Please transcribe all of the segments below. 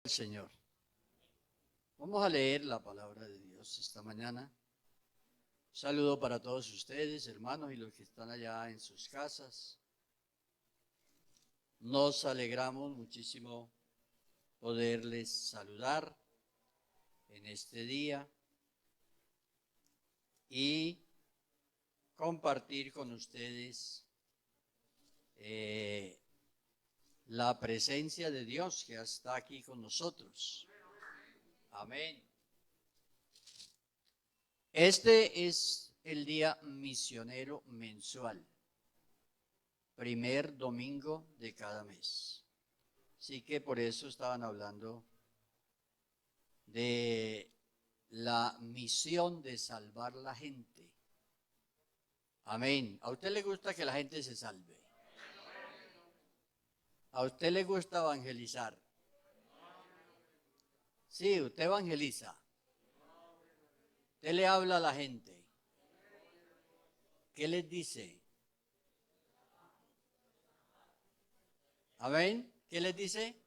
Señor. Vamos a leer la palabra de Dios esta mañana. Un saludo para todos ustedes, hermanos, y los que están allá en sus casas. Nos alegramos muchísimo poderles saludar en este día y compartir con ustedes la presencia de Dios que está aquí con nosotros. Amén. Este es el día misionero mensual, primer domingo de cada mes. Así que por eso estaban hablando de la misión de salvar la gente. Amén. ¿A usted le gusta que la gente se salve? ¿A usted le gusta evangelizar? Sí, usted evangeliza. Usted le habla a la gente. ¿Qué les dice? Amén. ¿Qué les dice?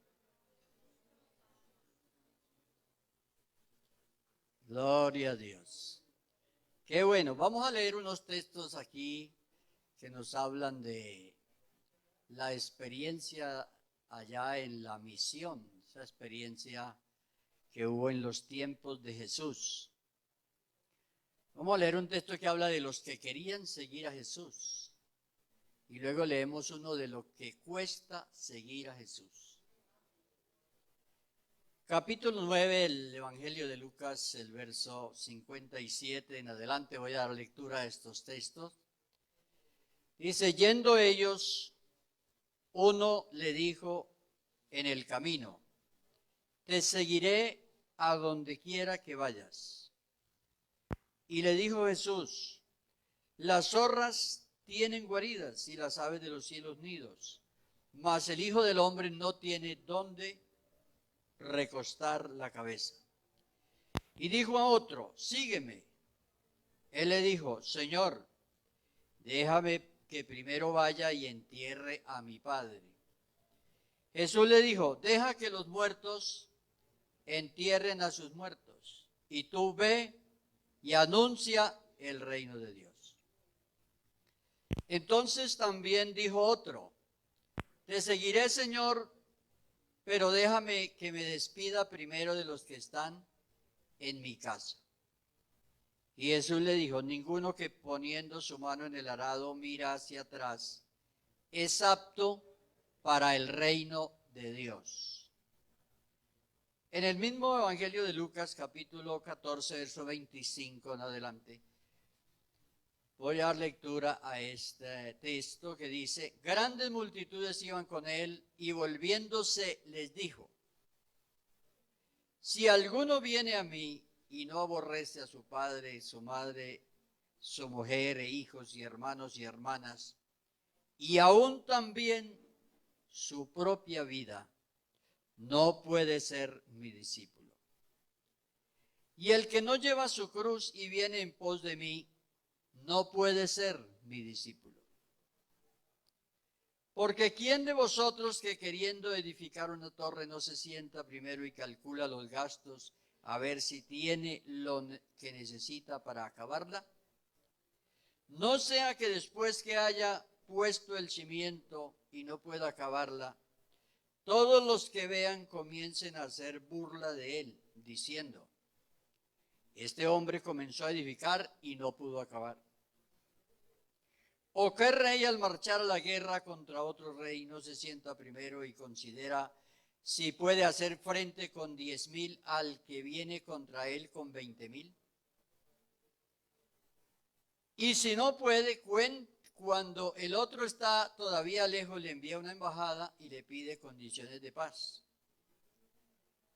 Gloria a Dios. Qué bueno. Vamos a leer unos textos aquí que nos hablan de la experiencia allá en la misión, esa experiencia que hubo en los tiempos de Jesús. Vamos a leer un texto que habla de los que querían seguir a Jesús. Y luego leemos uno de lo que cuesta seguir a Jesús. Capítulo 9, el Evangelio de Lucas, el verso 57 en adelante. Voy a dar lectura a estos textos. Dice, yendo ellos, uno le dijo en el camino, te seguiré a donde quiera que vayas. Y le dijo Jesús, las zorras tienen guaridas y las aves de los cielos nidos, mas el Hijo del Hombre no tiene dónde recostar la cabeza. Y dijo a otro, sígueme. Él le dijo, Señor, déjame que primero vaya y entierre a mi padre. Jesús le dijo, deja que los muertos entierren a sus muertos, y tú ve y anuncia el reino de Dios. Entonces también dijo otro, te seguiré, Señor, pero déjame que me despida primero de los que están en mi casa. Y Jesús le dijo, ninguno que poniendo su mano en el arado mira hacia atrás es apto para el reino de Dios. En el mismo Evangelio de Lucas, capítulo 14, verso 25 en adelante, voy a dar lectura a este texto que dice, grandes multitudes iban con él y volviéndose les dijo, si alguno viene a mí y no aborrece a su padre, su madre, su mujer e hijos y hermanos y hermanas, y aún también su propia vida, no puede ser mi discípulo. Y el que no lleva su cruz y viene en pos de mí, no puede ser mi discípulo. Porque ¿quién de vosotros que queriendo edificar una torre no se sienta primero y calcula los gastos a ver si tiene lo que necesita para acabarla? No sea que después que haya puesto el cimiento y no pueda acabarla, todos los que vean comiencen a hacer burla de él, diciendo, este hombre comenzó a edificar y no pudo acabar. ¿O qué rey al marchar a la guerra contra otro rey no se sienta primero y considera si puede hacer frente con 10,000 al que viene contra él con 20,000? Y si no puede, cuando el otro está todavía lejos, le envía una embajada y le pide condiciones de paz.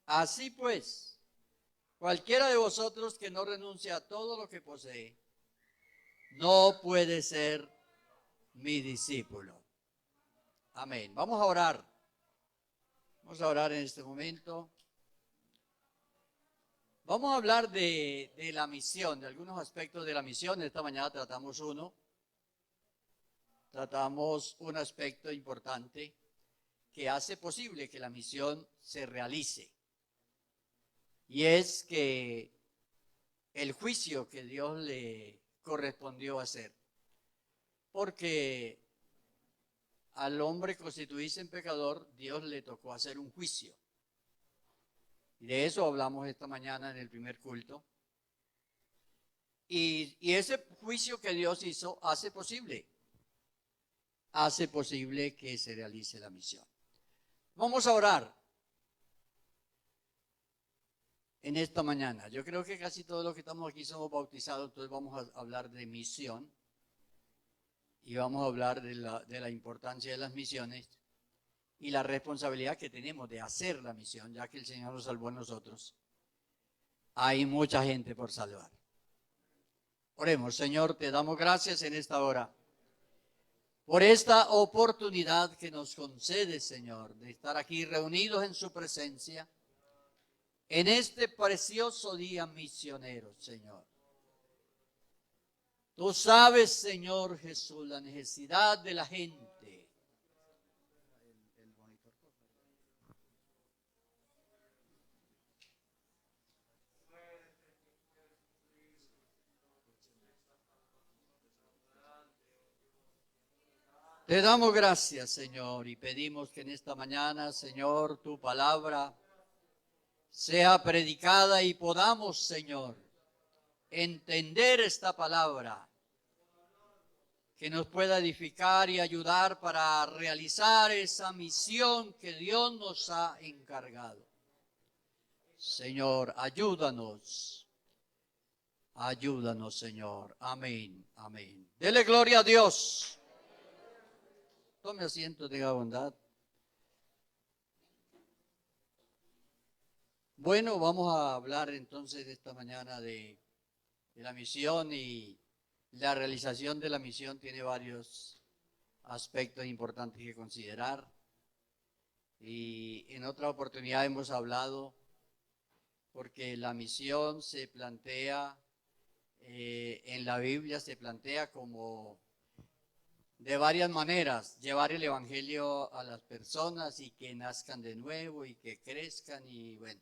Así pues, cualquiera de vosotros que no renuncie a todo lo que posee, no puede ser mi discípulo. Amén. Vamos a orar. Vamos a orar en este momento. Vamos a hablar de la misión, de algunos aspectos de la misión. Esta mañana tratamos uno. Tratamos un aspecto importante que hace posible que la misión se realice. y es que el juicio que Dios le correspondió hacer, porque al hombre constituirse en pecador, Dios le tocó hacer un juicio. Y de eso hablamos esta mañana en el primer culto. Y ese juicio que Dios hizo hace posible que se realice la misión. Vamos a orar en esta mañana. Yo creo que casi todos los que estamos aquí somos bautizados, entonces vamos a hablar de misión y vamos a hablar de la importancia de las misiones y la responsabilidad que tenemos de hacer la misión, ya que el Señor nos salvó a nosotros. Hay mucha gente por salvar. Oremos. Señor, te damos gracias en esta hora por esta oportunidad que nos concede, Señor, de estar aquí reunidos en su presencia en este precioso día misionero, Señor. Tú sabes, Señor Jesús, la necesidad de la gente. Te damos gracias, Señor, y pedimos que en esta mañana, Señor, tu palabra sea predicada y podamos, Señor, entender esta palabra, que nos pueda edificar y ayudar para realizar esa misión que Dios nos ha encargado. Señor, ayúdanos. Ayúdanos, Señor. Amén, amén. Dele gloria a Dios. Tome asiento, tenga bondad. Bueno, vamos a hablar entonces esta mañana de la misión, y la realización de la misión tiene varios aspectos importantes que considerar. Y en otra oportunidad hemos hablado porque la misión se plantea, en la Biblia se plantea como de varias maneras: llevar el evangelio a las personas y que nazcan de nuevo y que crezcan, y bueno,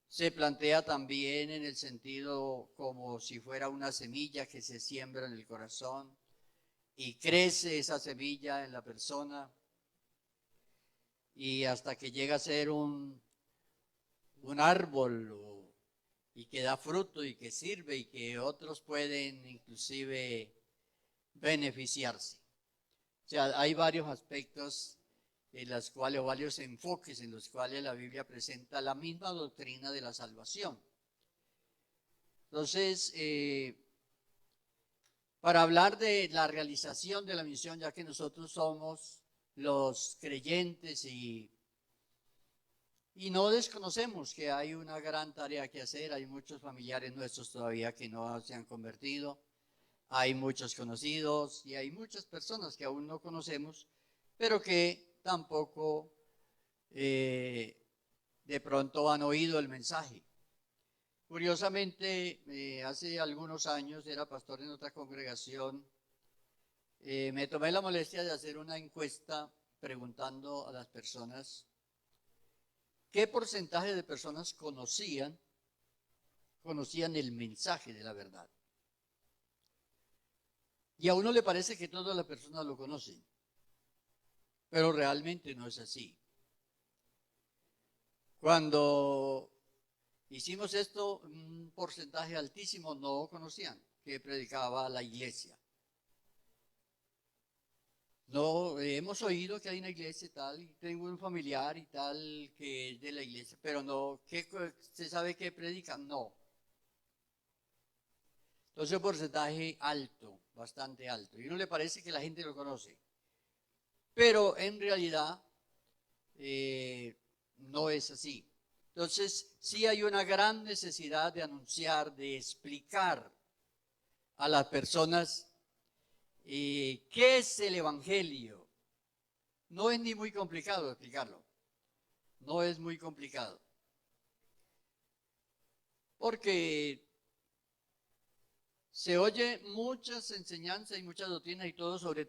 se plantea también en el sentido como si fuera una semilla que se siembra en el corazón y crece esa semilla en la persona y hasta que llega a ser un árbol y que da fruto y que sirve y que otros pueden inclusive beneficiarse. O sea, hay varios aspectos en los cuales, o varios enfoques en los cuales la Biblia presenta la misma doctrina de la salvación. Entonces, para hablar de la realización de la misión, ya que nosotros somos los creyentes y no desconocemos que hay una gran tarea que hacer, hay muchos familiares nuestros todavía que no se han convertido, hay muchos conocidos y hay muchas personas que aún no conocemos, pero que tampoco de pronto han oído el mensaje. Curiosamente, hace algunos años, era pastor en otra congregación, me tomé la molestia de hacer una encuesta preguntando a las personas qué porcentaje de personas conocían el mensaje de la verdad. Y a uno le parece que todas las personas lo conocen, pero realmente no es así. Cuando hicimos esto, un porcentaje altísimo no conocían que predicaba la iglesia. No, hemos oído que hay una iglesia y tal, y tengo un familiar y tal que es de la iglesia, pero no, ¿se sabe qué predican? No. Entonces un porcentaje alto, bastante alto, y a uno le parece que la gente lo conoce, pero en realidad no es así. Entonces sí hay una gran necesidad de anunciar, de explicar a las personas qué es el evangelio. No es ni muy complicado explicarlo, no es muy complicado, porque se oye muchas enseñanzas y muchas doctrinas y todo, sobre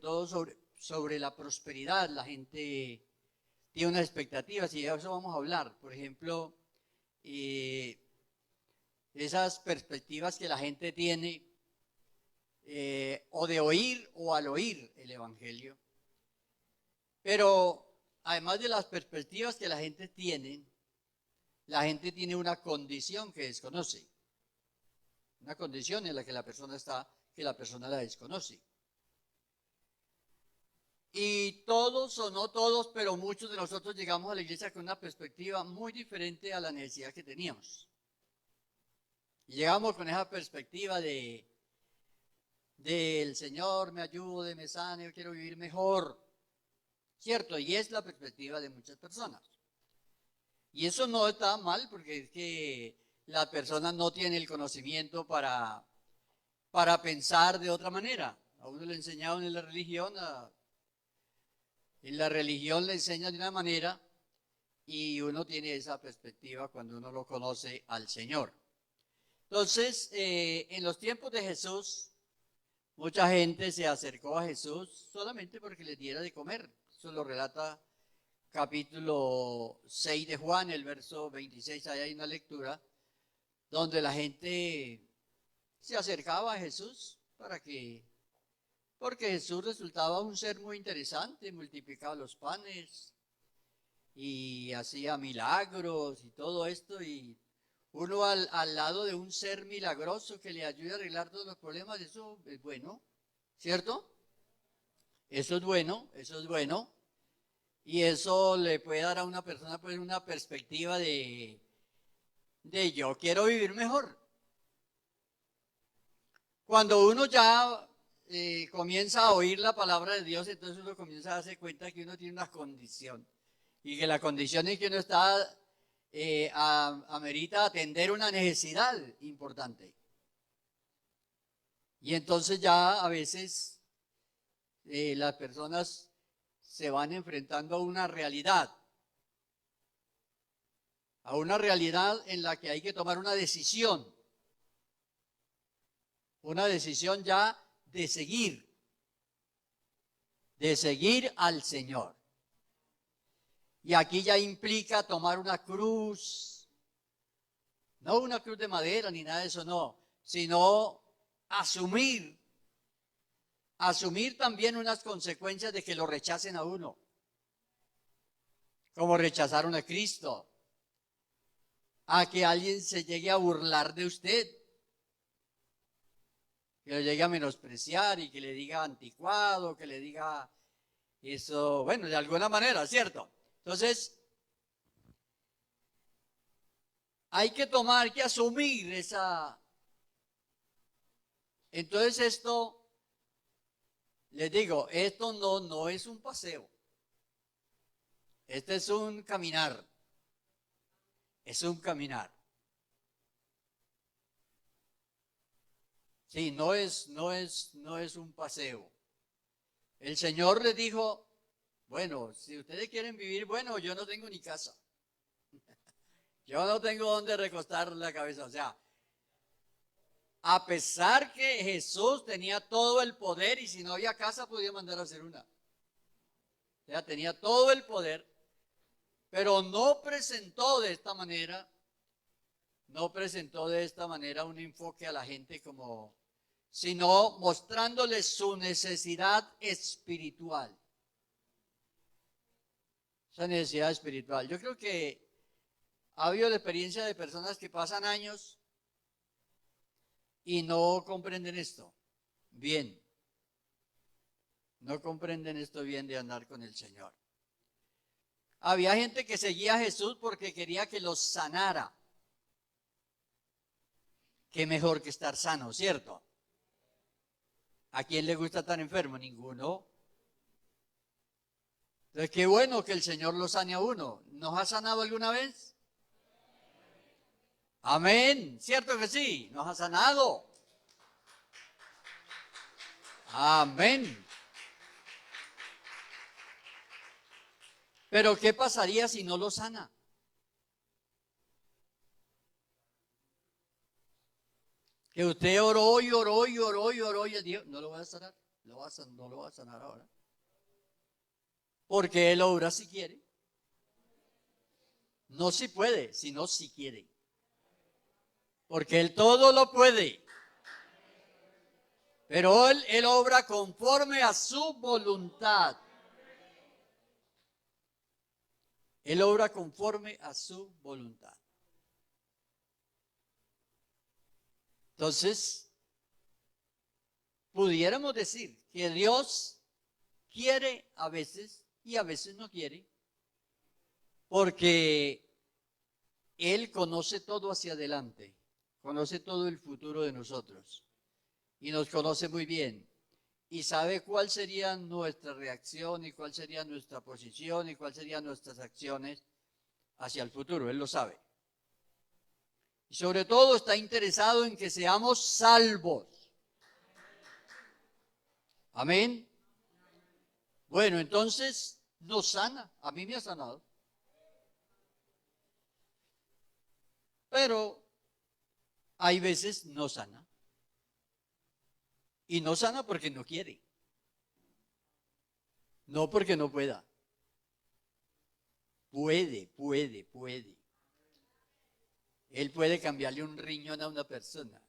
sobre la prosperidad. La gente tiene unas expectativas y de eso vamos a hablar. Por ejemplo, esas perspectivas que la gente tiene, o de oír o al oír el Evangelio. Pero además de las perspectivas que la gente tiene una condición que desconoce, una condición en la que la persona está, que la persona la desconoce. Y todos o no todos, pero muchos de nosotros llegamos a la iglesia con una perspectiva muy diferente a la necesidad que teníamos. Y llegamos con esa perspectiva del Señor, me ayude, me sane, yo quiero vivir mejor. ¿Cierto? Y es la perspectiva de muchas personas. Y eso no está mal, porque es que la persona no tiene el conocimiento para pensar de otra manera. A uno le enseñaron en la religión, le enseña de una manera, y uno tiene esa perspectiva cuando uno lo conoce al Señor. Entonces, en los tiempos de Jesús, mucha gente se acercó a Jesús solamente porque le diera de comer. Eso lo relata capítulo 6 de Juan, el verso 26. Ahí hay una lectura donde la gente se acercaba a Jesús porque Jesús resultaba un ser muy interesante, multiplicaba los panes y hacía milagros y todo esto, y uno al lado de un ser milagroso que le ayude a arreglar todos los problemas, eso es bueno, ¿cierto? Eso es bueno, eso es bueno. Y eso le puede dar a una persona pues una perspectiva de yo quiero vivir mejor. Cuando uno ya comienza a oír la palabra de Dios, entonces uno comienza a darse cuenta que uno tiene una condición. Y que la condición es que uno está, amerita atender una necesidad importante. Y entonces ya a veces las personas se van enfrentando a una realidad en la que hay que tomar una decisión ya de seguir al Señor. Y aquí ya implica tomar una cruz, no una cruz de madera ni nada de eso, no, sino asumir también unas consecuencias de que lo rechacen a uno, como rechazaron a Cristo, a que alguien se llegue a burlar de usted, que lo llegue a menospreciar y que le diga anticuado, que le diga eso, bueno, de alguna manera, ¿cierto? Entonces, hay que asumir esa. Entonces esto, les digo, esto no es un paseo. Este es un caminar. Es un caminar. Sí, no es un paseo. El Señor les dijo, bueno, si ustedes quieren vivir, bueno, yo no tengo ni casa. Yo no tengo dónde recostar la cabeza. O sea, a pesar que Jesús tenía todo el poder, y si no había casa podía mandar a hacer una. O sea, tenía todo el poder, pero no presentó de esta manera un enfoque a la gente como, sino mostrándoles su necesidad espiritual. Esa necesidad espiritual. Yo creo que ha habido la experiencia de personas que pasan años y no comprenden esto bien. No comprenden esto bien de andar con el Señor. Había gente que seguía a Jesús porque quería que los sanara. Qué mejor que estar sano, ¿cierto? ¿A quién le gusta estar enfermo? Ninguno. Entonces, qué bueno que el Señor lo sane a uno. ¿Nos ha sanado alguna vez? Amén. ¿Cierto que sí? Nos ha sanado. Amén. Pero ¿qué pasaría si no lo sana? Que usted oró y oró y oró y oró y Dios no lo va a sanar. No lo va a sanar ahora. Porque Él obra si quiere. No si puede, sino si quiere. porque Él todo lo puede. Pero Él obra conforme a su voluntad. Él obra conforme a su voluntad. Entonces, pudiéramos decir que Dios quiere a veces y a veces no quiere, porque Él conoce todo hacia adelante, conoce todo el futuro de nosotros y nos conoce muy bien y sabe cuál sería nuestra reacción y cuál sería nuestra posición y cuál serían nuestras acciones hacia el futuro. Él lo sabe. Y sobre todo está interesado en que seamos salvos. Amén. Bueno, entonces nos sana. A mí me ha sanado. Pero hay veces no sana. Y no sana porque no quiere. No porque no pueda. Puede. Él puede cambiarle un riñón a una persona.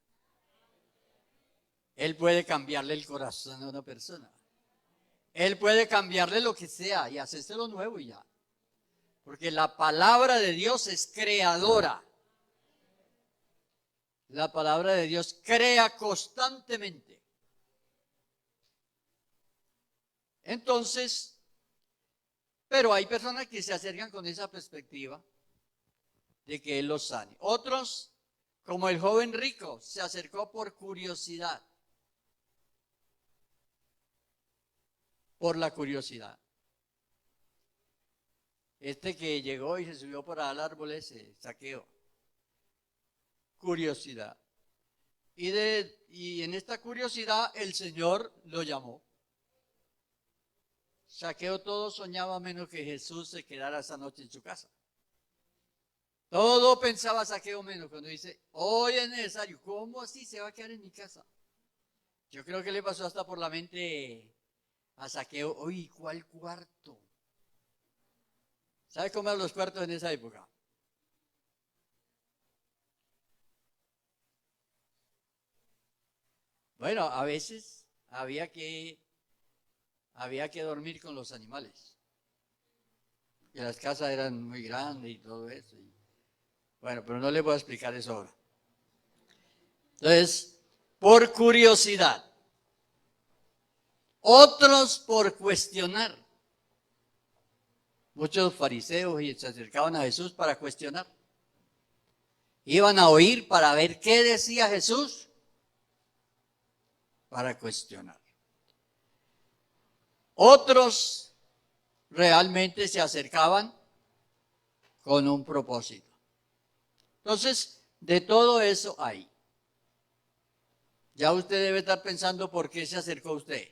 Él puede cambiarle el corazón a una persona. Él puede cambiarle lo que sea y hacérselo nuevo y ya. Porque la palabra de Dios es creadora. La palabra de Dios crea constantemente. Entonces, pero hay personas que se acercan con esa perspectiva de que Él los sane. Otros, como el joven rico, se acercó por curiosidad. Por la curiosidad. Este que llegó y se subió por al árbol ese, Zaqueo. Curiosidad. Y en esta curiosidad el Señor lo llamó. Zaqueo todo soñaba menos que Jesús se quedara esa noche en su casa. Todo pensaba Zaqueo menos cuando dice, hoy es necesario. ¿Cómo así se va a quedar en mi casa? Yo creo que le pasó hasta por la mente a Zaqueo, uy, ¿cuál cuarto? ¿Sabe cómo eran los cuartos en esa época? Bueno, a veces había que dormir con los animales. Y las casas eran muy grandes y todo eso. Bueno, pero no le voy a explicar eso ahora. Entonces, por curiosidad. Otros por cuestionar. Muchos fariseos se acercaban a Jesús para cuestionar. Iban a oír para ver qué decía Jesús, para cuestionar. Otros realmente se acercaban con un propósito. Entonces, de todo eso hay. Ya usted debe estar pensando por qué se acercó usted.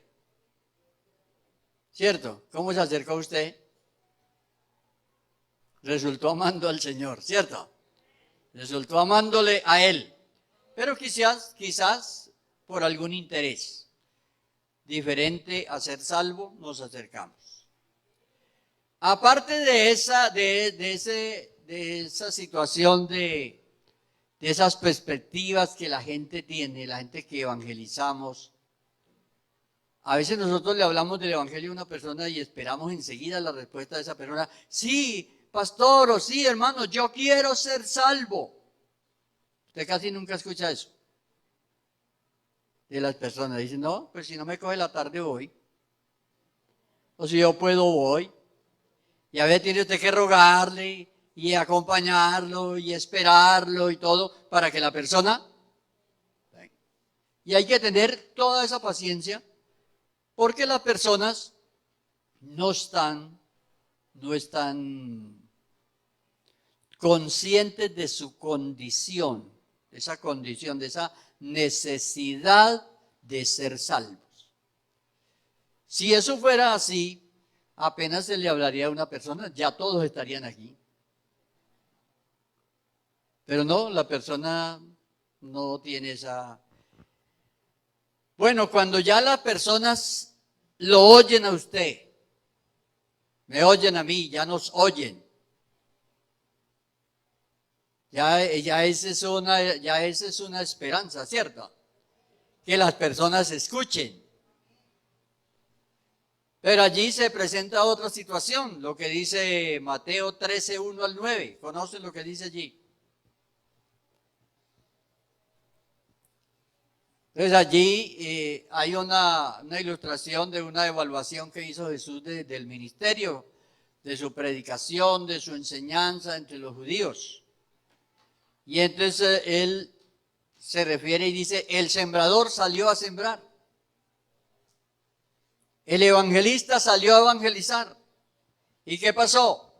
¿Cierto? ¿Cómo se acercó usted? Resultó amando al Señor, ¿cierto? Resultó amándole a Él. Pero quizás por algún interés diferente a ser salvo, nos acercamos. Aparte de esa situación de esas perspectivas que la gente tiene, la gente que evangelizamos, a veces nosotros le hablamos del evangelio a una persona y esperamos enseguida la respuesta de esa persona. Sí, pastor, o sí, hermano, yo quiero ser salvo. Usted casi nunca escucha eso de las personas. Dicen, no, pues si no me coge la tarde voy. O si yo puedo voy. Y a veces tiene usted que rogarle y acompañarlo y esperarlo y todo para que la persona venga. Y hay que tener toda esa paciencia porque las personas no están conscientes de su condición, de esa necesidad de ser salvos. Si eso fuera así, apenas se le hablaría a una persona, ya todos estarían aquí. Pero no, la persona no tiene esa... Bueno, cuando ya las personas lo oyen a usted, me oyen a mí, ya nos oyen. Ya esa es una esperanza, ¿cierto? Que las personas escuchen. Pero allí se presenta otra situación, lo que dice Mateo 13, 1 al 9. ¿Conocen lo que dice allí? Entonces allí hay una ilustración de una evaluación que hizo Jesús del ministerio, de su predicación, de su enseñanza entre los judíos. Y entonces él se refiere y dice, el sembrador salió a sembrar. El evangelista salió a evangelizar. ¿Y qué pasó?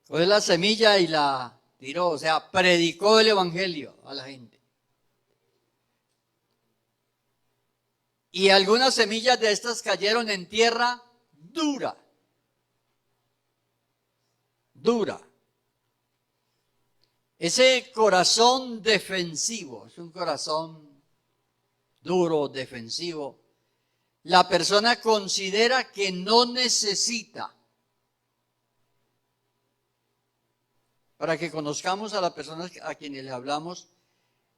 Cogió la semilla y la tiró, o sea, predicó el evangelio a la gente. Y algunas semillas de estas cayeron en tierra dura. Dura. Ese corazón defensivo, es un corazón duro, defensivo. La persona considera que no necesita. Para que conozcamos a las personas a quienes le hablamos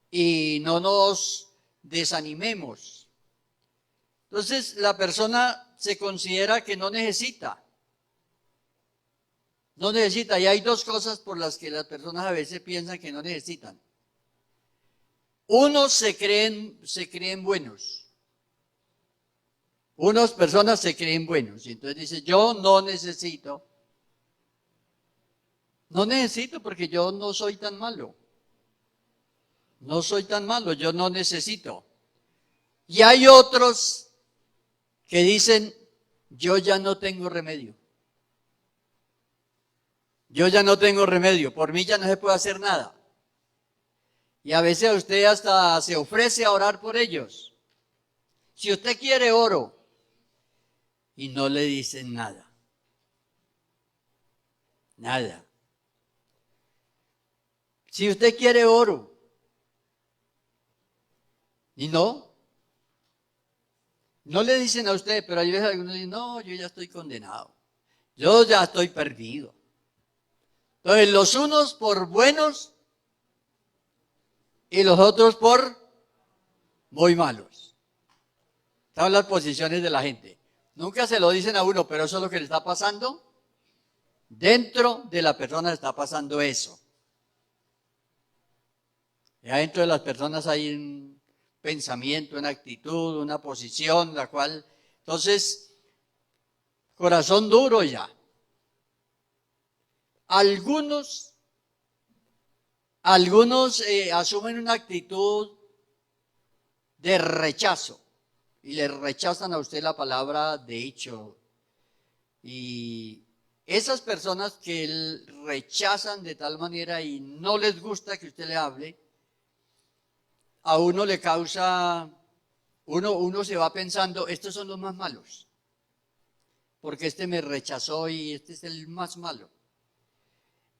y no nos desanimemos. Entonces, la persona se considera que no necesita. No necesita. Y hay dos cosas por las que las personas a veces piensan que no necesitan. Unos se creen buenos. Unas personas se creen buenos. Y entonces dice, yo no necesito. No necesito porque yo no soy tan malo. No soy tan malo, yo no necesito. Y hay otros que dicen, yo ya no tengo remedio. Yo ya no tengo remedio, por mí ya no se puede hacer nada. Y a veces usted hasta se ofrece a orar por ellos. Si usted quiere oro, y no le dicen nada. Nada. Si usted quiere oro, y no le dicen a usted, pero hay veces algunos dicen, no, yo ya estoy condenado, yo ya estoy perdido. Entonces los unos por buenos y los otros por muy malos. Están las posiciones de la gente. Nunca se lo dicen a uno, pero eso es lo que le está pasando. Dentro de la persona está pasando eso. Y adentro de las personas hay un pensamiento, una actitud, una posición, la cual, entonces, corazón duro ya. Algunos asumen una actitud de rechazo y le rechazan a usted la palabra de hecho. Y esas personas que rechazan de tal manera y no les gusta que usted le hable, a uno le causa, uno se va pensando, estos son los más malos, porque este me rechazó y este es el más malo.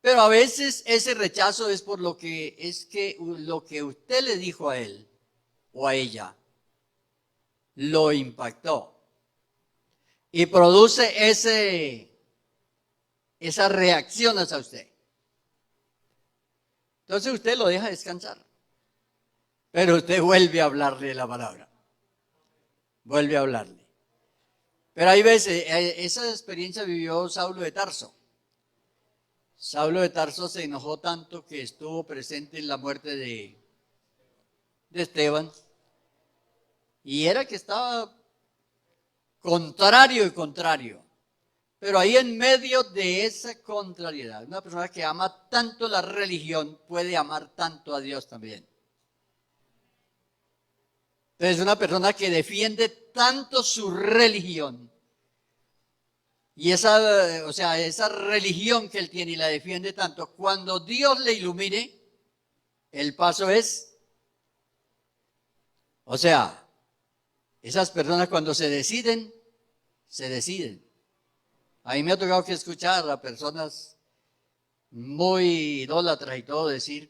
Pero a veces ese rechazo es por lo que usted le dijo a él o a ella lo impactó y produce esa reacción hacia usted. Entonces usted lo deja descansar, pero usted vuelve a hablarle de la palabra, vuelve a hablarle. Pero hay veces, esa experiencia vivió Saulo de Tarso. Saulo de Tarso se enojó tanto que estuvo presente en la muerte de Esteban, y era que estaba contrario y contrario. Pero ahí en medio de esa contrariedad, una persona que ama tanto la religión puede amar tanto a Dios también. Entonces, una persona que defiende tanto su religión, y esa religión que él tiene y la defiende tanto, cuando Dios le ilumine, el paso es, esas personas cuando se deciden, se deciden. A mí me ha tocado que escuchar a personas muy idólatras y todo decir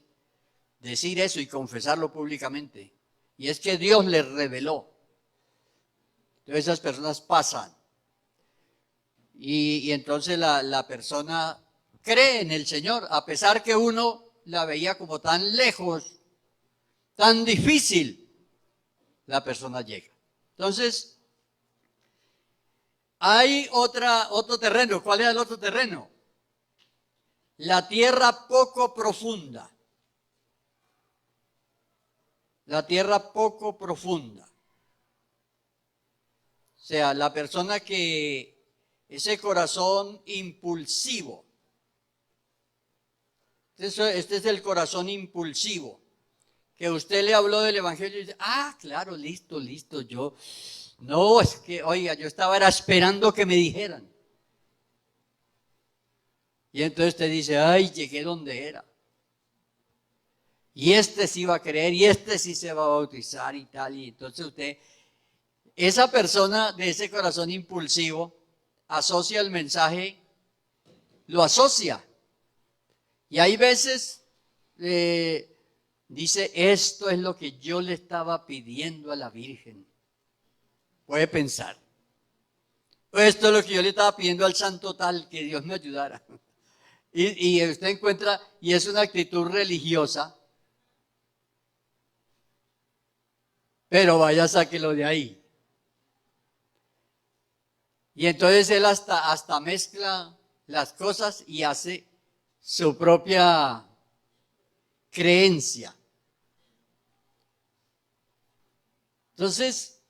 eso y confesarlo públicamente. Y es que Dios les reveló. Entonces esas personas pasan. Y entonces la persona cree en el Señor, a pesar que uno la veía como tan lejos, tan difícil, la persona llega. Entonces, hay otro terreno. ¿Cuál es el otro terreno? La tierra poco profunda. La tierra poco profunda. O sea, la persona que ese corazón impulsivo. Este es el corazón impulsivo. Que usted le habló del evangelio y dice, claro, listo, yo. No, es que, oiga, yo estaba esperando que me dijeran. Y entonces usted dice, llegué donde era. Y este sí va a creer, y este sí se va a bautizar y tal. Y entonces usted, esa persona de ese corazón impulsivo, asocia el mensaje, lo asocia. Y hay veces dice, esto es lo que yo le estaba pidiendo a la Virgen. Puede pensar. Esto es lo que yo le estaba pidiendo al santo tal, que Dios me ayudara. Y usted encuentra, y es una actitud religiosa, pero vaya, sáquelo de ahí. Y entonces él hasta mezcla las cosas y hace su propia creencia. Entonces,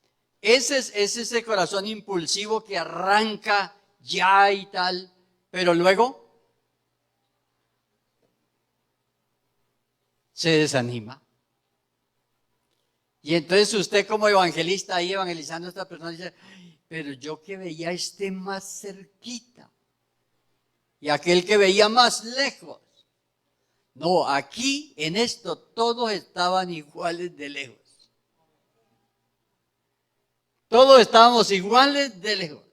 es ese corazón impulsivo que arranca ya y tal, pero luego se desanima. Y entonces usted como evangelista ahí evangelizando a esta persona dice, pero yo que veía más cerquita y aquel que veía más lejos. No, aquí en esto todos estaban iguales de lejos. Todos estábamos iguales de lejos.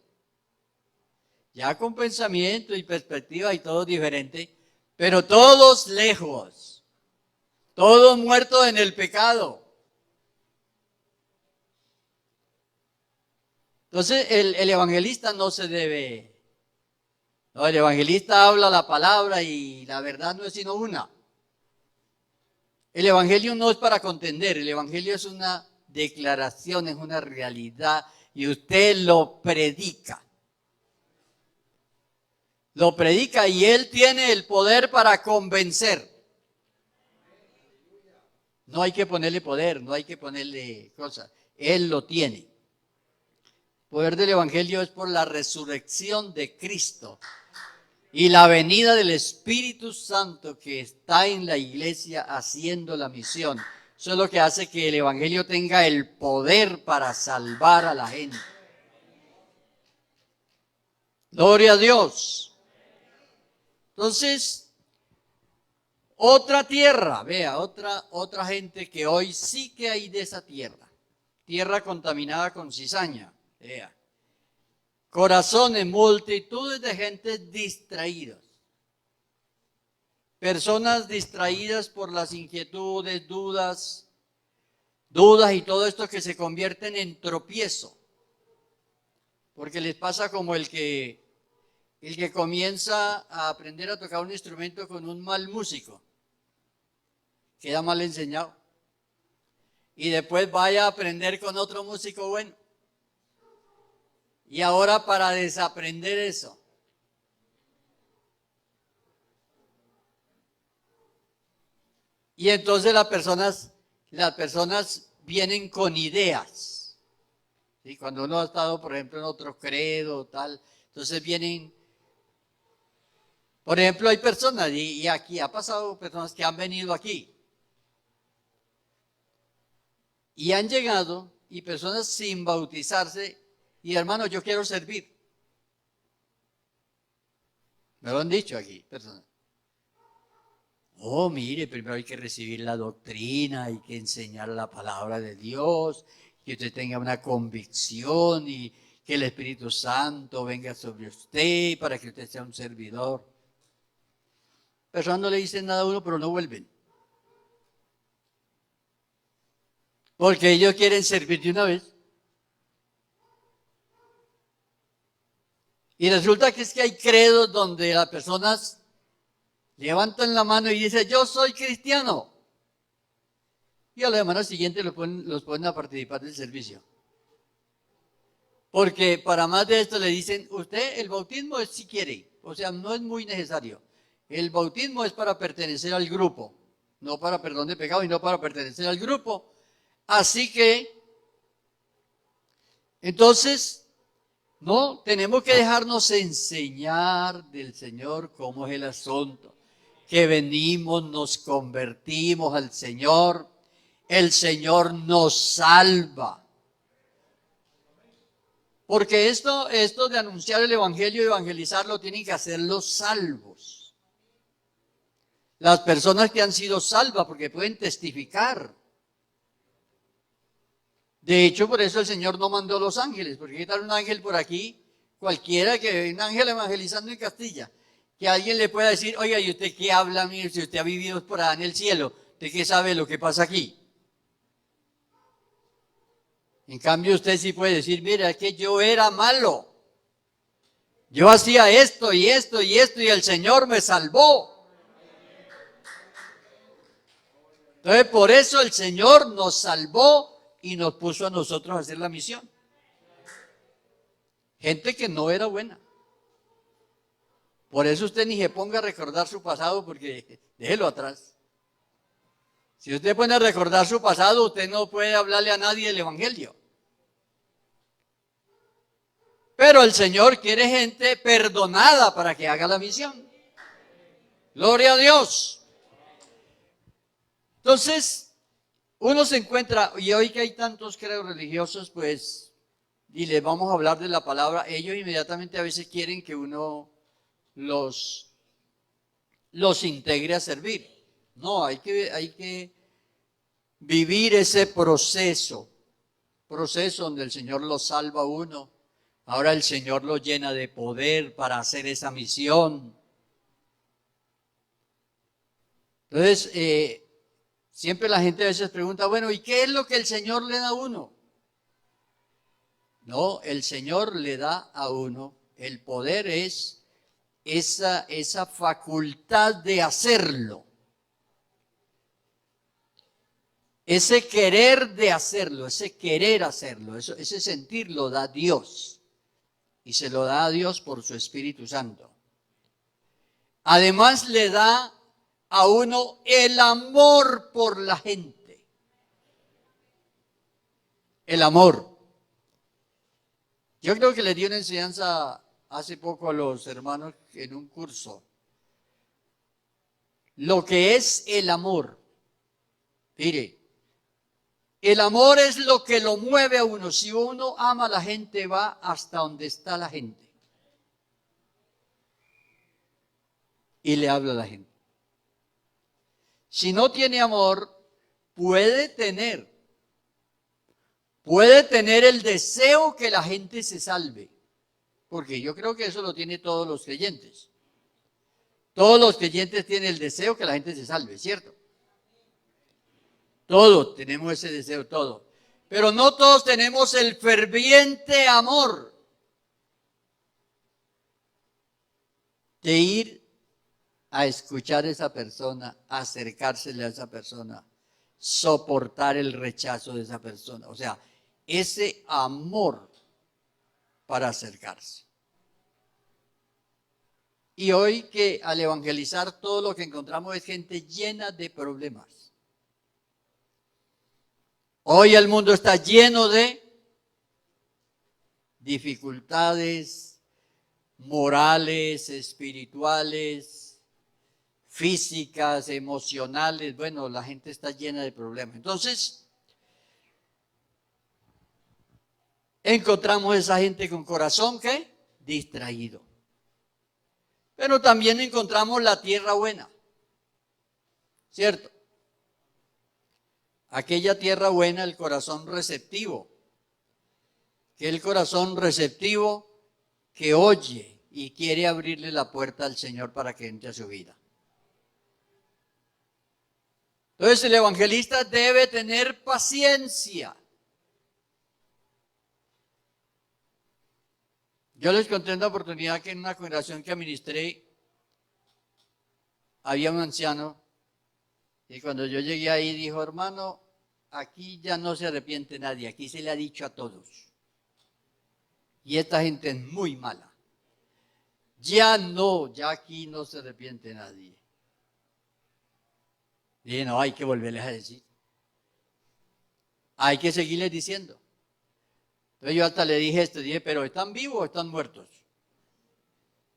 Ya con pensamiento y perspectiva y todo diferente, pero todos lejos. Todos muertos en el pecado. Entonces el evangelista no se debe. No, el evangelista habla la palabra y la verdad no es sino una. El evangelio no es para contender, el evangelio es una declaración, es una realidad y usted lo predica. Lo predica y él tiene el poder para convencer. No hay que ponerle poder, no hay que ponerle cosas. Él lo tiene. El poder del evangelio es por la resurrección de Cristo y la venida del Espíritu Santo que está en la iglesia haciendo la misión. Eso es lo que hace que el evangelio tenga el poder para salvar a la gente. Gloria a Dios. Entonces, otra tierra, vea, otra gente que hoy sí que hay de esa tierra. Tierra contaminada con cizaña, vea. Corazones, multitudes de gente distraídos. Personas distraídas por las inquietudes, dudas y todo esto que se convierten en tropiezo. Porque les pasa como el que comienza a aprender a tocar un instrumento con un mal músico. Queda mal enseñado. Y después vaya a aprender con otro músico bueno. Y ahora para desaprender eso. Y entonces las personas vienen con ideas. ¿Sí? Cuando uno ha estado, por ejemplo, en otro credo o tal, entonces vienen. Por ejemplo, hay personas, y aquí ha pasado personas que han venido aquí. Y han llegado, y personas sin bautizarse, y hermano, yo quiero servir. Me lo han dicho aquí, personas. Oh, mire, primero hay que recibir la doctrina, hay que enseñar la palabra de Dios, que usted tenga una convicción y que el Espíritu Santo venga sobre usted para que usted sea un servidor. Personas no le dicen nada a uno, pero no vuelven. Porque ellos quieren servir de una vez. Y resulta que es que hay credos donde las personas levantan la mano y dicen, yo soy cristiano. Y a la semana siguiente los ponen a participar del servicio. Porque para más de esto le dicen, usted el bautismo es si quiere, o sea, no es muy necesario. El bautismo es para pertenecer al grupo, no para perdón de pecado y no para pertenecer al grupo. Así que, entonces, no, tenemos que dejarnos enseñar del Señor cómo es el asunto. Que venimos, nos convertimos al Señor, el Señor nos salva. Porque esto de anunciar el Evangelio y evangelizarlo tienen que hacer los salvos. Las personas que han sido salvas porque pueden testificar. De hecho, por eso el Señor no mandó los ángeles, porque hay un ángel por aquí, cualquiera que ve un ángel evangelizando en Castilla, que alguien le pueda decir, oiga, ¿y usted qué habla? Mire, si usted ha vivido por allá en el cielo, ¿usted qué sabe lo que pasa aquí? En cambio, usted sí puede decir, mira, es que yo era malo. Yo hacía esto y esto y esto y el Señor me salvó. Entonces, por eso el Señor nos salvó y nos puso a nosotros a hacer la misión. Gente que no era buena. Por eso usted ni se ponga a recordar su pasado porque déjelo atrás. Si usted pone a recordar su pasado, usted no puede hablarle a nadie del Evangelio. Pero el Señor quiere gente perdonada para que haga la misión. Gloria a Dios. Entonces, uno se encuentra, y hoy que hay tantos credos religiosos, pues, y les vamos a hablar de la palabra, ellos inmediatamente a veces quieren que uno los integre a servir. No, hay que vivir ese proceso donde el Señor lo salva a uno. Ahora el Señor lo llena de poder para hacer esa misión. Entonces, siempre la gente a veces pregunta, bueno, ¿y qué es lo que el Señor le da a uno? No, el Señor le da a uno, el poder es esa facultad de hacerlo. Ese querer de hacerlo, ese querer hacerlo, ese sentir lo da Dios. Y se lo da a Dios por su Espíritu Santo. Además le da a uno el amor por la gente. El amor. Yo creo que le di una enseñanza hace poco a los hermanos en un curso. Lo que es el amor. Mire, el amor es lo que lo mueve a uno. Si uno ama a la gente, va hasta donde está la gente. Y le habla a la gente. Si no tiene amor, puede tener el deseo que la gente se salve. Porque yo creo que eso lo tienen todos los creyentes. Todos los creyentes tienen el deseo que la gente se salve, ¿cierto? Todos tenemos ese deseo, todos. Pero no todos tenemos el ferviente amor de ir a escuchar a esa persona, acercársele a esa persona, soportar el rechazo de esa persona. O sea, ese amor para acercarse. Y hoy que al evangelizar todo lo que encontramos es gente llena de problemas. Hoy el mundo está lleno de dificultades morales, espirituales, físicas, emocionales. Bueno, la gente está llena de problemas. Entonces, encontramos esa gente con corazón ¿qué? Distraído. Pero también encontramos la tierra buena, ¿cierto? Aquella tierra buena, el corazón receptivo. Que el corazón receptivo que oye y quiere abrirle la puerta al Señor para que entre a su vida. Entonces el evangelista debe tener paciencia. Yo les conté una oportunidad que en una congregación que administré, había un anciano y cuando yo llegué ahí dijo, hermano, aquí ya no se arrepiente nadie, aquí se le ha dicho a todos. Y esta gente es muy mala. Ya aquí no se arrepiente nadie. Dije, no, hay que volverles a decir. Hay que seguirles diciendo. Entonces yo hasta le dije esto, dije, pero ¿están vivos o están muertos?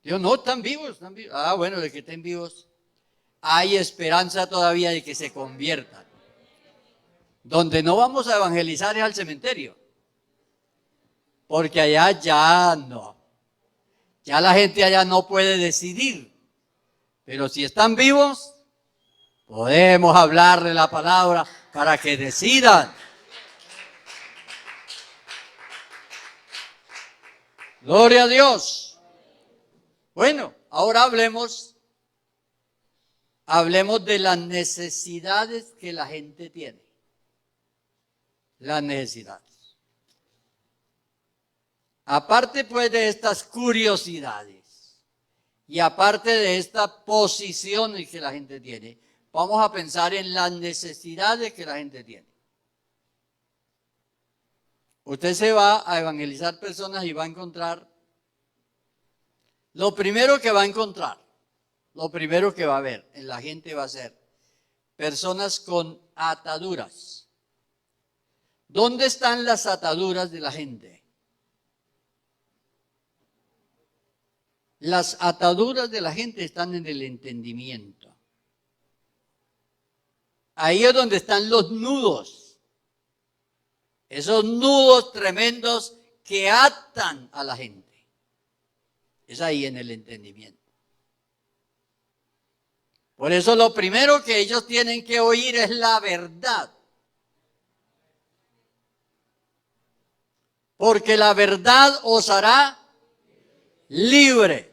Dijo, no, están vivos, están vivos. Ah, bueno, de que estén vivos, hay esperanza todavía de que se conviertan. Donde no vamos a evangelizar es al cementerio. Porque allá ya no. Ya la gente allá no puede decidir. Pero si están vivos, podemos hablarle la palabra para que decidan. Gloria a Dios. Bueno, ahora hablemos de las necesidades que la gente tiene. Las necesidades. Aparte pues de estas curiosidades y aparte de esta posición que la gente tiene, vamos a pensar en las necesidades que la gente tiene. Usted se va a evangelizar personas y va a encontrar, lo primero que va a encontrar, lo primero que va a ver en la gente va a ser personas con ataduras. ¿Dónde están las ataduras de la gente? Las ataduras de la gente están en el entendimiento. Ahí es donde están los nudos. Esos nudos tremendos que atan a la gente. Es ahí en el entendimiento. Por eso lo primero que ellos tienen que oír es la verdad. Porque la verdad os hará libres.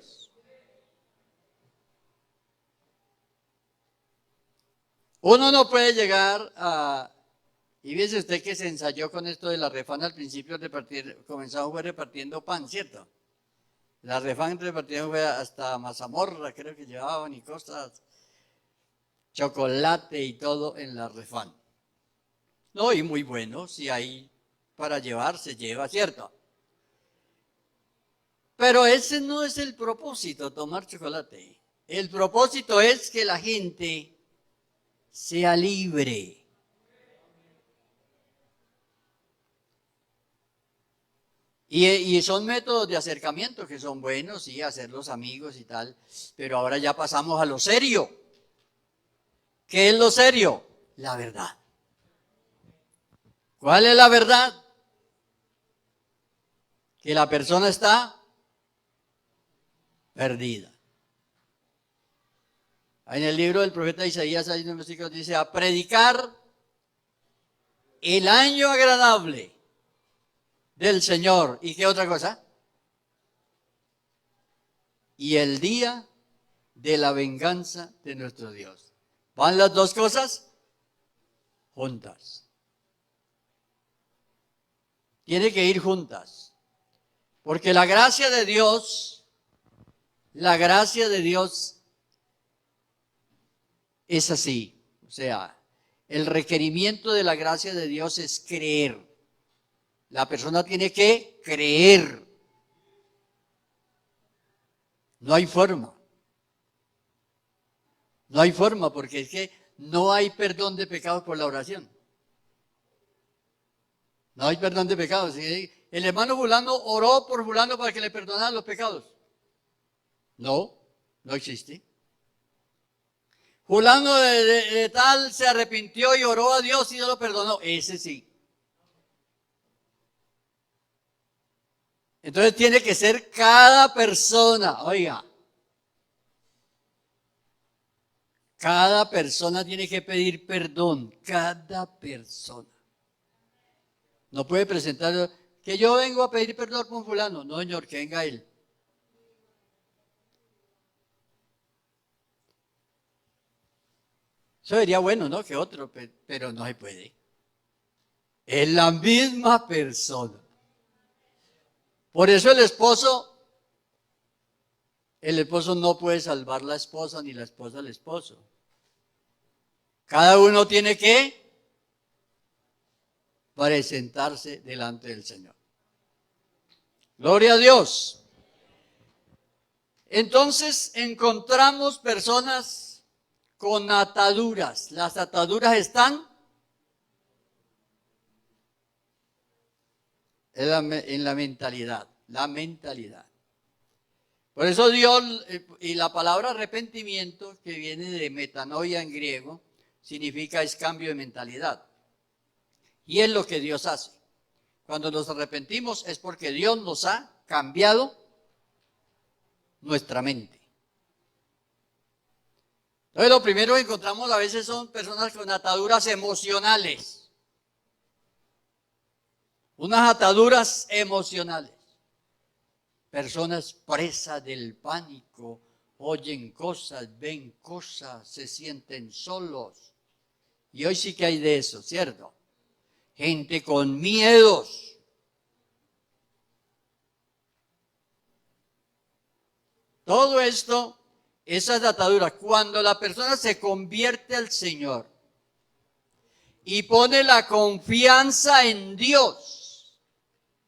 Uno no puede llegar a... Y fíjese usted que se ensayó con esto de la refán al principio, comenzamos fue repartiendo pan, ¿cierto? La refán repartieron fue hasta mazamorra, creo que llevaban y cosas, chocolate y todo en la refán. No, y muy bueno, si hay para llevar, se lleva, ¿cierto? Pero ese no es el propósito, tomar chocolate. El propósito es que la gente sea libre. Y son métodos de acercamiento que son buenos, sí, hacerlos amigos y tal, pero ahora ya pasamos a lo serio. ¿Qué es lo serio? La verdad. ¿Cuál es la verdad? Que la persona está perdida. En el libro del profeta Isaías hay un versículo que dice, a predicar el año agradable del Señor. ¿Y qué otra cosa? Y el día de la venganza de nuestro Dios. ¿Van las dos cosas? Juntas. Tiene que ir juntas. Porque la gracia de Dios es así. O sea, el requerimiento de la gracia de Dios es creer. La persona tiene que creer. No hay forma. No hay forma porque es que no hay perdón de pecados por la oración. No hay perdón de pecados. El hermano fulano oró por fulano para que le perdonaran los pecados. No, no existe. Fulano de tal se arrepintió y oró a Dios y Dios lo perdonó. Ese sí. Entonces tiene que ser cada persona, oiga. Cada persona tiene que pedir perdón, cada persona. No puede presentar que yo vengo a pedir perdón por fulano. No, señor, que venga él. Eso sería bueno, ¿no? Que otro, pero no se puede. Es la misma persona. Por eso el esposo el esposo no puede salvar a la esposa ni la esposa al esposo. Cada uno tiene que presentarse delante del Señor. Gloria a Dios. Entonces encontramos personas con ataduras. Las ataduras están en la mentalidad. La mentalidad. Por eso Dios, y la palabra arrepentimiento, que viene de metanoia en griego, significa es cambio de mentalidad. Y es lo que Dios hace. Cuando nos arrepentimos es porque Dios nos ha cambiado nuestra mente. Entonces lo primero que encontramos a veces son personas con ataduras emocionales. Unas ataduras emocionales. Personas presas del pánico, oyen cosas, ven cosas, se sienten solos. Y hoy sí que hay de eso, ¿cierto? Gente con miedos. Todo esto, esas ataduras, cuando la persona se convierte al Señor y pone la confianza en Dios.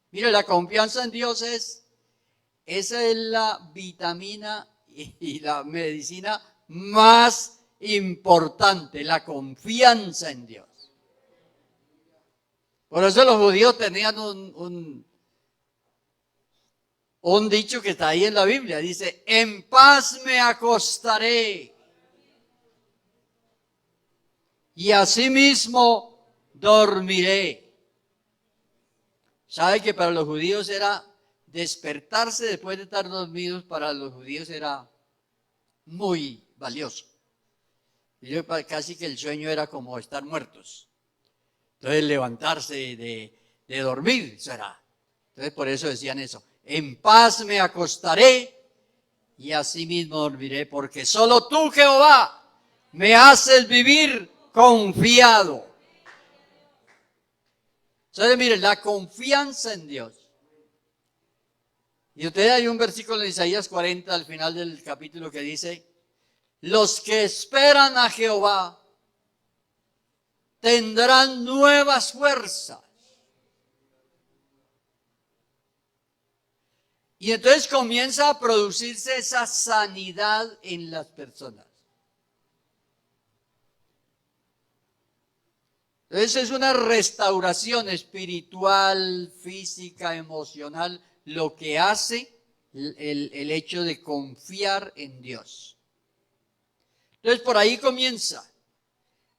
Mire, la confianza en Dios esa es la vitamina y la medicina más importante, la confianza en Dios. Por eso los judíos tenían un dicho que está ahí en la Biblia. Dice, en paz me acostaré y asimismo dormiré. ¿Sabe que para los judíos era despertarse después de estar dormidos? Para los judíos era muy valioso. Casi que el sueño era como estar muertos. Entonces levantarse de dormir, eso era. Entonces por eso decían eso. En paz me acostaré y asimismo dormiré, porque solo tú, Jehová, me haces vivir confiado. Entonces miren, la confianza en Dios. Y ustedes hay un versículo en Isaías 40 al final del capítulo que dice, los que esperan a Jehová tendrán nuevas fuerzas. Y entonces comienza a producirse esa sanidad en las personas. Entonces es una restauración espiritual, física, emocional, lo que hace el hecho de confiar en Dios. Entonces por ahí comienza.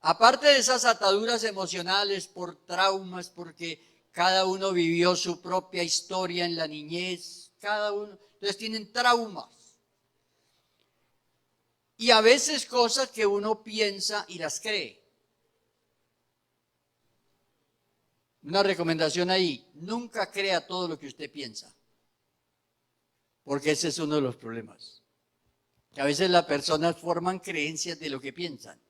Aparte de esas ataduras emocionales por traumas, porque cada uno vivió su propia historia en la niñez, cada uno, entonces tienen traumas. Y a veces cosas que uno piensa y las cree. Una recomendación ahí, nunca crea todo lo que usted piensa, porque ese es uno de los problemas. Que a veces las personas forman creencias de lo que piensan.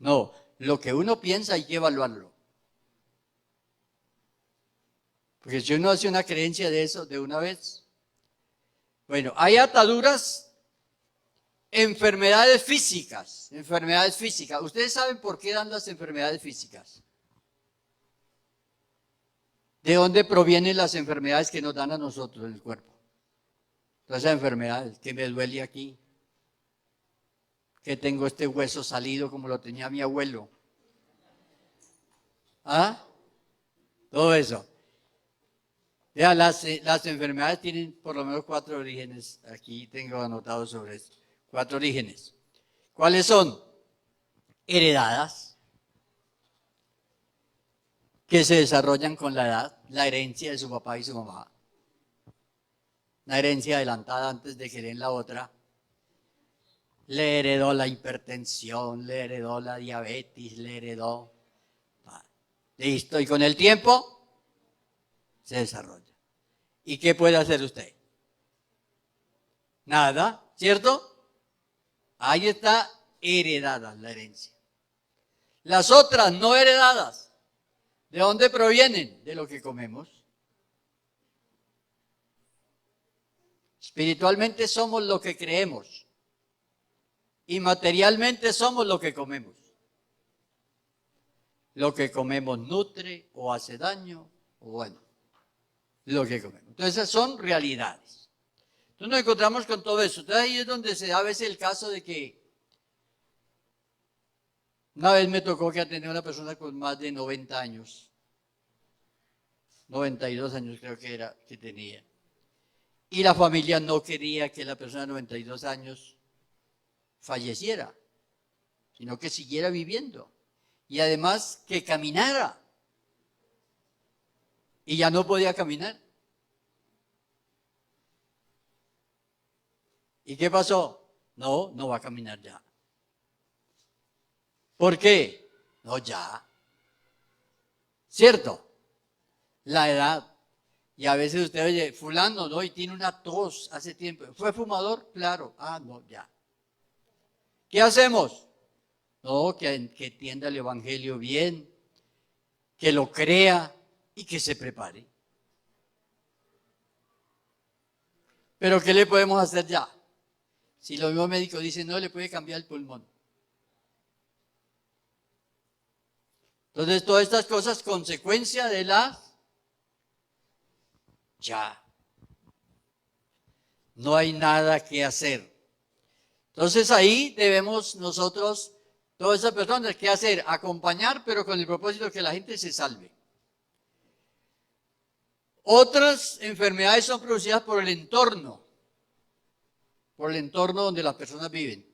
No, lo que uno piensa hay que evaluarlo. Porque si uno hace una creencia de eso de una vez. Bueno, hay ataduras, enfermedades físicas. Enfermedades físicas. ¿Ustedes saben por qué dan las enfermedades físicas? ¿De dónde provienen las enfermedades que nos dan a nosotros en el cuerpo? Todas esas enfermedades, que me duele aquí, que tengo este hueso salido como lo tenía mi abuelo. ¿Ah? Todo eso. Ya, las enfermedades tienen por lo menos 4 orígenes. Aquí tengo anotado sobre esto. 4 orígenes. ¿Cuáles son? Heredadas, que se desarrollan con la edad, la herencia de su papá y su mamá. Una herencia adelantada antes de que den la otra. Le heredó la hipertensión, le heredó la diabetes, le heredó. Listo, y con el tiempo se desarrolla. ¿Y qué puede hacer usted? Nada, ¿cierto? Ahí está heredada la herencia. Las otras no heredadas, ¿de dónde provienen? De lo que comemos. Espiritualmente somos lo que creemos y materialmente somos lo que comemos. Lo que comemos nutre o hace daño, o bueno, lo que comemos. Entonces esas son realidades. Entonces nos encontramos con todo eso. Entonces ahí es donde se da a veces el caso de que una vez me tocó que atendía a una persona con más de 90 años, 92 años creo que era que tenía. Y la familia no quería que la persona de 92 años falleciera, sino que siguiera viviendo. Y además que caminara. Y ya no podía caminar. ¿Y qué pasó? No va a caminar ya. ¿Por qué? No, ya. ¿Cierto? La edad. Y a veces usted oye, fulano, ¿no? Y tiene una tos hace tiempo. ¿Fue fumador? Claro. Ah, no, ya. ¿Qué hacemos? No, que entienda el evangelio bien, que lo crea y que se prepare. Pero ¿qué le podemos hacer ya? Si los mismos médicos dicen, no, le puede cambiar el pulmón. Entonces, todas estas cosas, consecuencia de las ya. No hay nada que hacer. Entonces, ahí debemos nosotros, todas esas personas, ¿qué hacer? Acompañar, pero con el propósito de que la gente se salve. Otras enfermedades son producidas por el entorno donde las personas viven.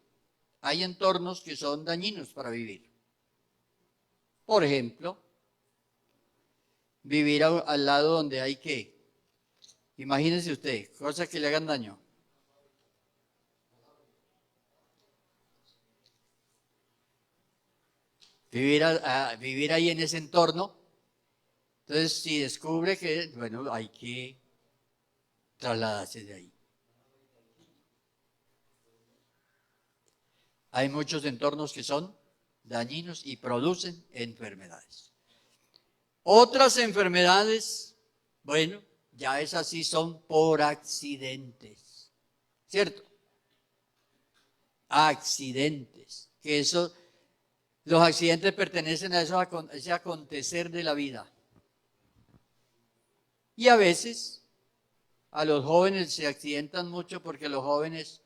Hay entornos que son dañinos para vivir. Por ejemplo, vivir al lado donde hay que, imagínese usted, cosas que le hagan daño. Vivir ahí en ese entorno. Entonces, si descubre que, bueno, hay que trasladarse de ahí. Hay muchos entornos que son dañinos y producen enfermedades. Otras enfermedades, bueno, ya esas sí son por accidentes, ¿cierto? Accidentes, que eso, los accidentes pertenecen a ese acontecer de la vida. Y a veces a los jóvenes se accidentan mucho porque los jóvenes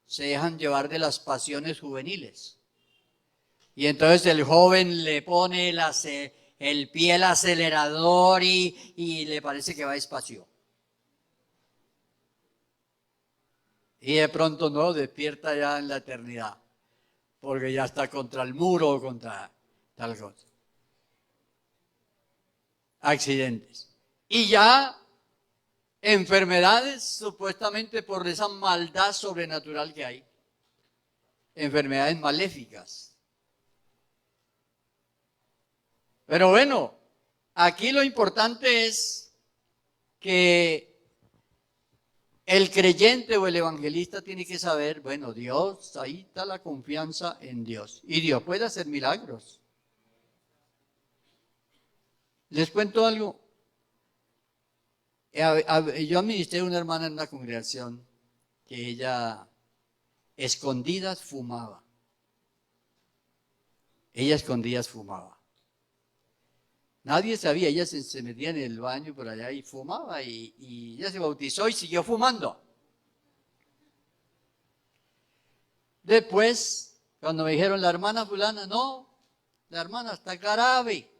se dejan llevar de las pasiones juveniles. Y entonces el joven le pone el pie al acelerador y le parece que va despacio. Y de pronto no, despierta ya en la eternidad, porque ya está contra el muro o contra tal cosa. Accidentes. Y ya enfermedades supuestamente por esa maldad sobrenatural que hay. Enfermedades maléficas. Pero bueno, aquí lo importante es que el creyente o el evangelista tiene que saber, bueno, Dios, ahí está la confianza en Dios. Y Dios puede hacer milagros. Les cuento algo. Yo administré a una hermana en una congregación que ella escondidas fumaba. Ella escondidas fumaba. Nadie sabía, ella se metía en el baño por allá y fumaba y ella se bautizó y siguió fumando. Después, cuando me dijeron la hermana fulana, no, la hermana está grave,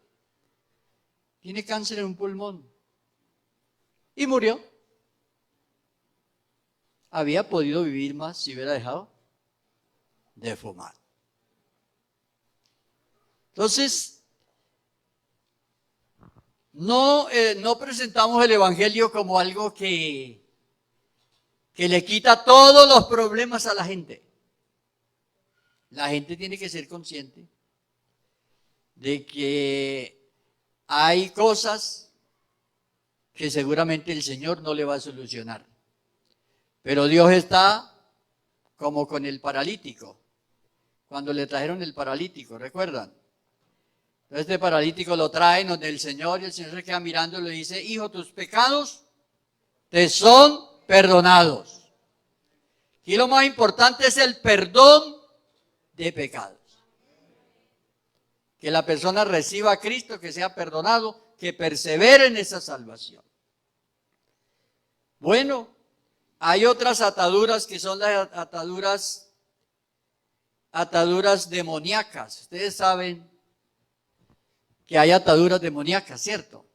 tiene cáncer en un pulmón y murió. Había podido vivir más si hubiera dejado de fumar. Entonces, no presentamos el evangelio como algo que le quita todos los problemas a la gente. La gente tiene que ser consciente de que hay cosas que seguramente el Señor no le va a solucionar. Pero Dios está como con el paralítico. Cuando le trajeron el paralítico, ¿recuerdan? Entonces este paralítico lo traen donde el Señor y el Señor se queda mirando y le dice, hijo, tus pecados te son perdonados. Y lo más importante es el perdón de pecados. Que la persona reciba a Cristo, que sea perdonado, que persevere en esa salvación. Bueno, hay otras ataduras que son las ataduras demoníacas. Ustedes saben que hay ataduras demoníacas, ¿cierto?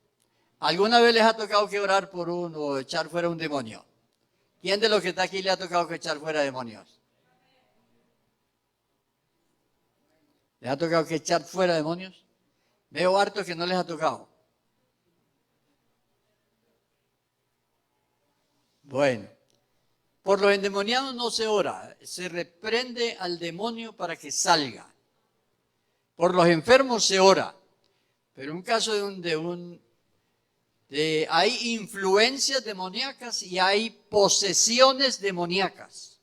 ¿Alguna vez les ha tocado que orar por uno o echar fuera un demonio? ¿Quién de los que está aquí le ha tocado que echar fuera demonios? ¿Les ha tocado que echar fuera demonios? Veo harto que no les ha tocado. Bueno, por los endemoniados no se ora, se reprende al demonio para que salga. Por los enfermos se ora, pero en un caso hay influencias demoníacas y hay posesiones demoníacas.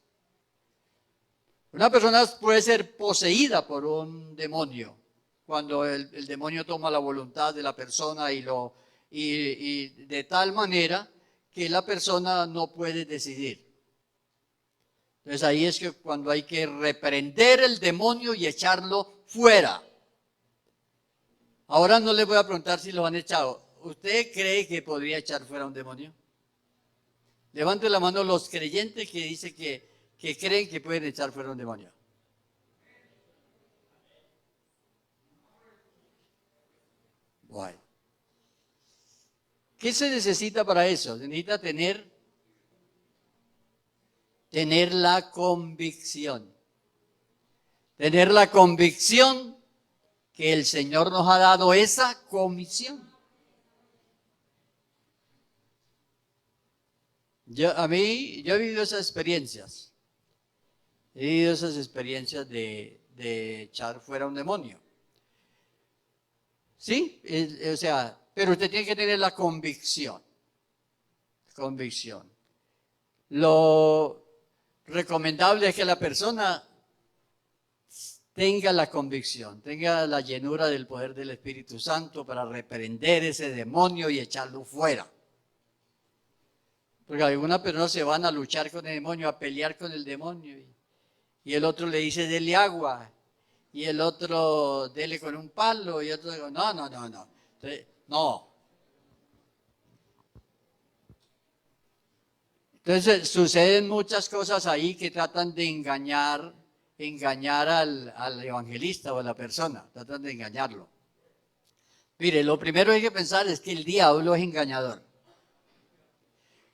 Una persona puede ser poseída por un demonio cuando el demonio toma la voluntad de la persona y de tal manera que la persona no puede decidir. Entonces ahí es que cuando hay que reprender el demonio y echarlo fuera. Ahora no les voy a preguntar si lo han echado. ¿Usted cree que podría echar fuera un demonio? Levante la mano los creyentes que dicen que creen que pueden echar fuera un demonio. Bueno. ¿Qué se necesita para eso? Se necesita tener la convicción. Tener la convicción que el Señor nos ha dado esa comisión. Yo he vivido esas experiencias. He vivido esas experiencias de echar fuera un demonio. ¿Sí? O sea, pero usted tiene que tener la convicción. Convicción. Lo recomendable es que la persona tenga la convicción, tenga la llenura del poder del Espíritu Santo para reprender ese demonio y echarlo fuera. Porque algunas personas se van a luchar con el demonio, a pelear con el demonio. Y el otro le dice, dele agua. Y el otro, dele con un palo. Y otro dice, no. Entonces, no. Entonces suceden muchas cosas ahí que tratan de engañar al evangelista o a la persona. Tratan de engañarlo. Mire, lo primero que hay que pensar es que el diablo es engañador.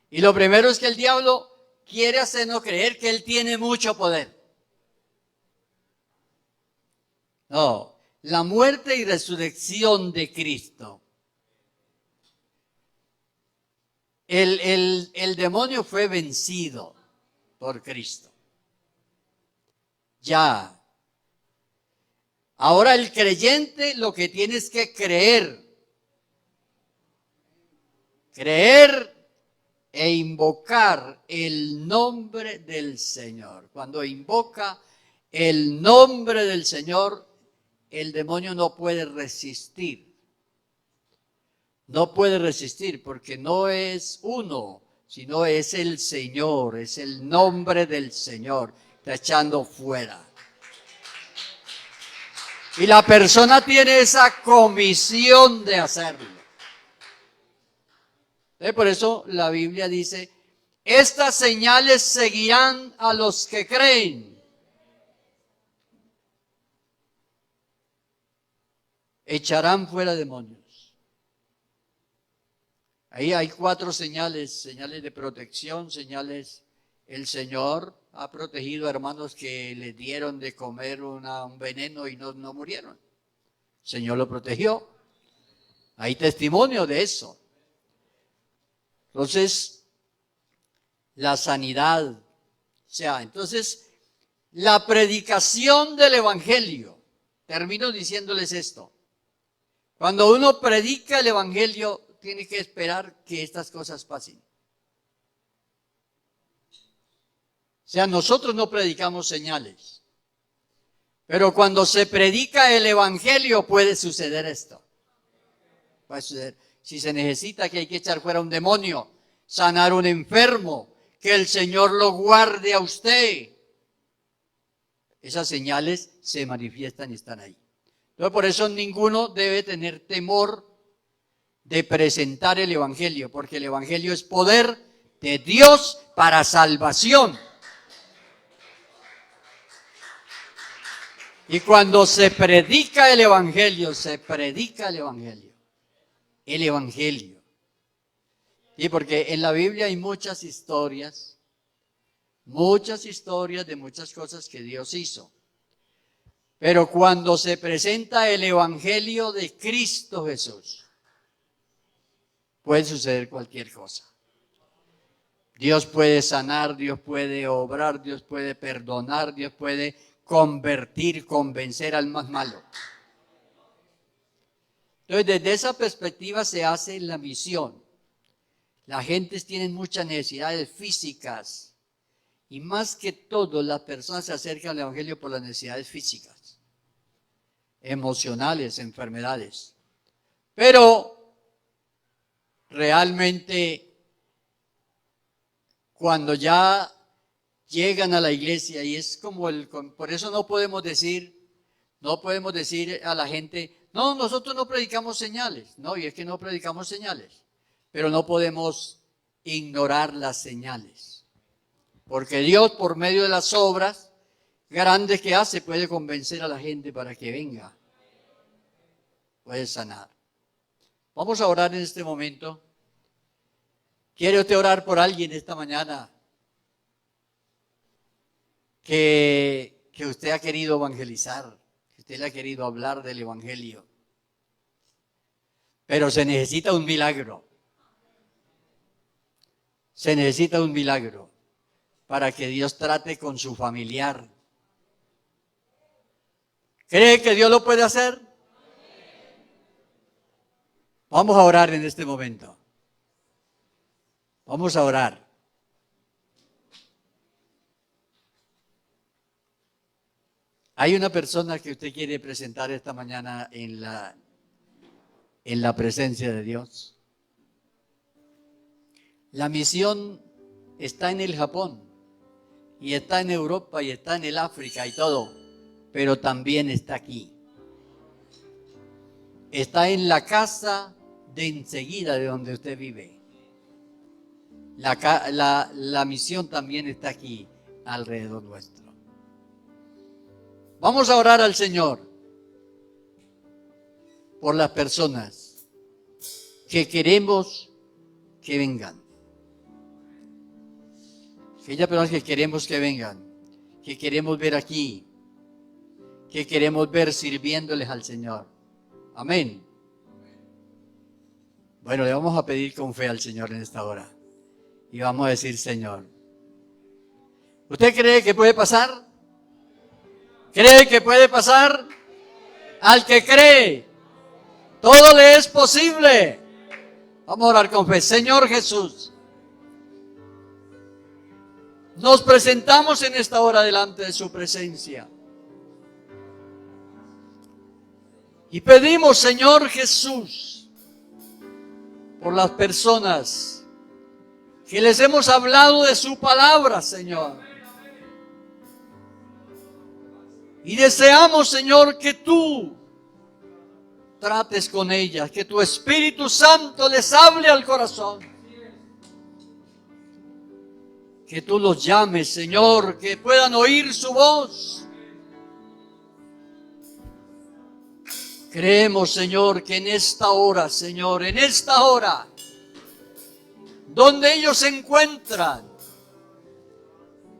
Y lo primero es que el diablo quiere hacernos creer que él tiene mucho poder. No, la muerte y resurrección de Cristo. El demonio fue vencido por Cristo. Ya. Ahora el creyente lo que tiene es que creer. Creer e invocar el nombre del Señor. Cuando invoca el nombre del Señor, el demonio no puede resistir. No puede resistir porque no es uno, sino es el Señor, es el nombre del Señor. Está echando fuera. Y la persona tiene esa comisión de hacerlo. Por eso la Biblia dice, estas señales seguirán a los que creen. Echarán fuera demonios. Ahí hay 4 señales de protección, señales. El Señor ha protegido a hermanos que le dieron de comer un veneno y no murieron. El Señor lo protegió. Hay testimonio de eso. Entonces, la sanidad, o sea, entonces, la predicación del Evangelio, termino diciéndoles esto, cuando uno predica el Evangelio, tiene que esperar que estas cosas pasen. O sea, nosotros no predicamos señales, pero cuando se predica el Evangelio puede suceder esto. Puede suceder. Si se necesita que hay que echar fuera un demonio, sanar un enfermo, que el Señor lo guarde a usted. Esas señales se manifiestan y están ahí. Entonces, por eso ninguno debe tener temor de presentar el Evangelio, porque el Evangelio es poder de Dios para salvación. Y cuando se predica el Evangelio, se predica el Evangelio. El Evangelio. Y porque en la Biblia hay muchas historias de muchas cosas que Dios hizo. Pero cuando se presenta el Evangelio de Cristo Jesús, puede suceder cualquier cosa. Dios puede sanar, Dios puede obrar, Dios puede perdonar, Dios puede convertir, convencer al más malo. Entonces, desde esa perspectiva se hace la misión. Las gentes tienen muchas necesidades físicas y más que todo las personas se acercan al Evangelio por las necesidades físicas, emocionales, enfermedades. Pero realmente cuando ya llegan a la iglesia y es como por eso no podemos decir a la gente, no, nosotros no predicamos señales. No, y es que no predicamos señales. Pero no podemos ignorar las señales. Porque Dios, por medio de las obras grandes que hace, puede convencer a la gente para que venga. Puede sanar. Vamos a orar en este momento. ¿Quiere usted orar por alguien esta mañana que usted ha querido evangelizar, que usted le ha querido hablar del Evangelio? Pero se necesita un milagro. Se necesita un milagro para que Dios trate con su familiar. ¿Cree que Dios lo puede hacer? Vamos a orar en este momento. Vamos a orar. Hay una persona que usted quiere presentar esta mañana en la presencia de Dios. La misión está en el Japón, y está en Europa, y está en el África y todo, pero también está aquí. Está en la casa de enseguida de donde usted vive. La misión también está aquí, alrededor nuestro. Vamos a orar al Señor por las personas que queremos que vengan. Aquellas personas que queremos que vengan, que queremos ver aquí, que queremos ver sirviéndoles al Señor. Amén. Bueno, le vamos a pedir con fe al Señor en esta hora. Y vamos a decir, Señor, ¿usted cree que puede pasar? ¿Cree que puede pasar? Al que cree, todo le es posible. Vamos a orar con fe. Señor Jesús, nos presentamos en esta hora delante de su presencia. Y pedimos, Señor Jesús, por las personas que les hemos hablado de su palabra, Señor. Y deseamos, Señor, que tú trates con ellas, que tu Espíritu Santo les hable al corazón. Que tú los llames, Señor, que puedan oír su voz. Creemos, Señor, que en esta hora, Señor, en esta hora, donde ellos se encuentran,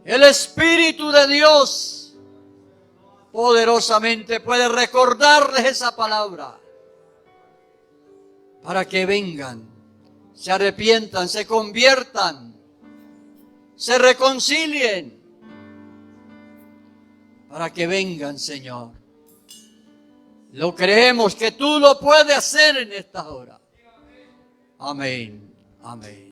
el Espíritu de Dios poderosamente puede recordarles esa palabra para que vengan, se arrepientan, se conviertan, se reconcilien, para que vengan, Señor. Lo creemos que tú lo puedes hacer en esta hora. Amén. Amén.